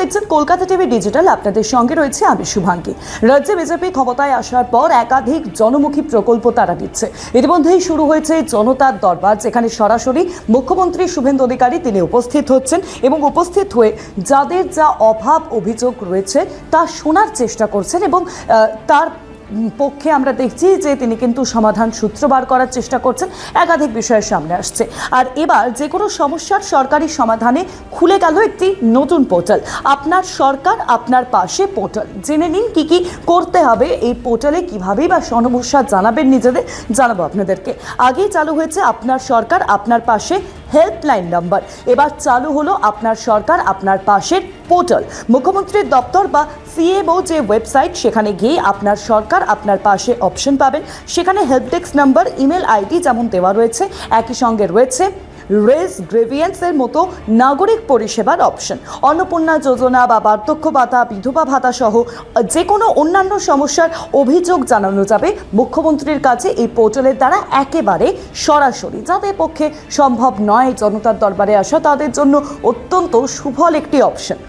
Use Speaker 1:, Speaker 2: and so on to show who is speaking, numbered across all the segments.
Speaker 1: দেখছেন Kolkata TV digital. আপনাদের সঙ্গে রয়েছে আমি শুভাঙ্গী। রাজ্যে বিজেপি ক্ষমতায় আসার পর একাধিক জনমুখী প্রকল্প তারা দিচ্ছে। ইতিমধ্যেই শুরু হয়েছে জনতার দরবার, যেখানে সরাসরি মুখ্যমন্ত্রী শুভেন্দু অধিকারী তিনি উপস্থিত হচ্ছেন এবং উপস্থিত হয়ে যাদের যা অভাব অভিযোগ রয়েছে তা শোনার চেষ্টা করছেন এবং তার পক্ষে আমরা দেখছি যে তিনি কিন্তু সমাধান সূত্র বার করার চেষ্টা করছেন। একাধিক বিষয়ের সামনে আসছে। আর এবার যে কোনো সমস্যার সরকারি সমাধানে খুলে গেল একটি নতুন পোর্টাল, আপনার সরকার আপনার পাশে পোর্টাল। জেনে নিন কি কি করতে হবে এই পোর্টালে, কিভাবেই বা সমস্যা জানাবেন নিজেদের, জানাবো আপনাদেরকে। আগেই চালু হয়েছে আপনার সরকার আপনার পাশে হেল্পলাইন নাম্বার, এবার চালু হলো আপনার সরকার আপনার পাশের পোর্টাল। মুখ্যমন্ত্রীর দপ্তর বা সিএমও যে ওয়েবসাইট, সেখানে গিয়ে আপনার সরকার আপনার পাশে অপশন পাবেন। সেখানে help desk number, email ID যেমন দেওয়া রয়েছে, একই সঙ্গে রয়েছে রেজ গ্রেভিয়েন্সের মতো নাগরিক পরিষেবার অপশন। অন্নপূর্ণা যোজনা বা বার্ধক্য ভাতা, বিধবা ভাতা সহ যে কোনো অন্যান্য সমস্যার অভিযোগ জানানো যাবে মুখ্যমন্ত্রীর কাছে এই পোর্টালের দ্বারা একেবারে সরাসরি। যাদের পক্ষে সম্ভব নয় জনতার দরবারে আসা, তাদের জন্য অত্যন্ত সুফল একটি অপশন।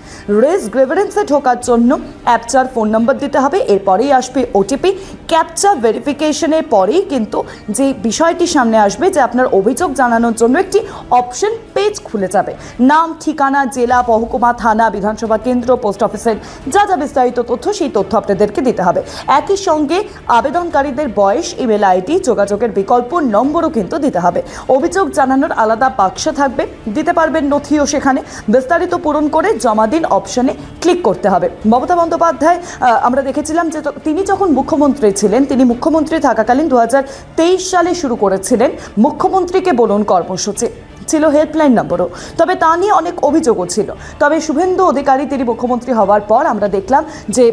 Speaker 1: রেজ গ্রেভিয়েন্সে ঢোকার জন্য অ্যাপচার ফোন নম্বর দিতে হবে, এরপরেই আসবে ওটিপি। ক্যাপচা ভেরিফিকেশনের পরেই কিন্তু যে বিষয়টি সামনে আসবে যে আপনার অভিযোগ জানানোর জন্য একটি অপশন পেজ খুলে যাবে। নাম, ঠিকানা, জেলা, মহকুমা, থানা, বিধানসভা কেন্দ্র, পোস্ট অফিসের যা যা বিস্তারিত তথ্য, সেই তথ্য আপনাদেরকে দিতে হবে। একই সঙ্গে আবেদনকারীদের বয়স, ইমেল আইডি, যোগাযোগের বিকল্প নম্বরও কিন্তু দিতে হবে। অভিযোগ জানানোর আলাদা বাক্স থাকবে, দিতে পারবেন নথিও সেখানে। বিস্তারিত পূরণ করে জমা দিন অপশনে ক্লিক করতে হবে। মমতা বন্দ্যোপাধ্যায় আমরা দেখেছিলাম যে তিনি যখন মুখ্যমন্ত্রী ছিলেন, তিনি মুখ্যমন্ত্রী থাকাকালীন 2023 সালে শুরু করেছিলেন মুখ্যমন্ত্রীকে বলুন কর্মসূচি, ছিল হেল্পলাইন নম্বরও। তবে তা নিয়ে অনেক অভিযোগও ছিল। তবে শুভেন্দু অধিকারী তিনি মুখ্যমন্ত্রী হওয়ার পর আমরা দেখলাম যে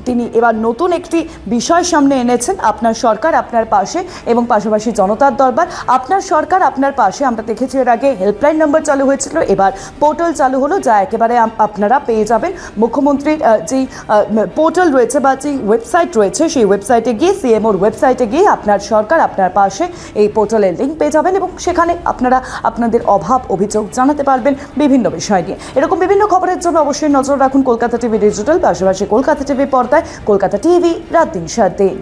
Speaker 1: তিনি এবার নতুন একটি বিষয় সামনে এনেছেন, আপনার সরকার আপনার পাশে, এবং পাশাপাশি জনতার দরবার। আপনার সরকার আপনার পাশে আমরা দেখেছি এর আগে হেল্পলাইন নম্বর চালু হয়েছিল, এবার পোর্টাল চালু হলো, যা একেবারে আপনারা পেয়ে যাবেন মুখ্যমন্ত্রীর যেই পোর্টাল রয়েছে বা যেই ওয়েবসাইট রয়েছে, সেই ওয়েবসাইটে গিয়ে, সিএমওর ওয়েবসাইটে গিয়ে আপনার সরকার আপনার পাশে এই পোর্টালের লিঙ্ক পেয়ে যাবেন এবং সেখানে আপনারা আপনাদের অভাব অভিযোগ জানাতে পারবেন বিভিন্ন বিষয় নিয়ে। এরকম বিভিন্ন খবরের জন্য অবশ্যই নজর রাখুন কলকাতা টিভি ডিজিটাল, পাশাপাশি কলকাতা টিভি পর্দায় কলকাতা টিভি রাত 3 সাত দিন।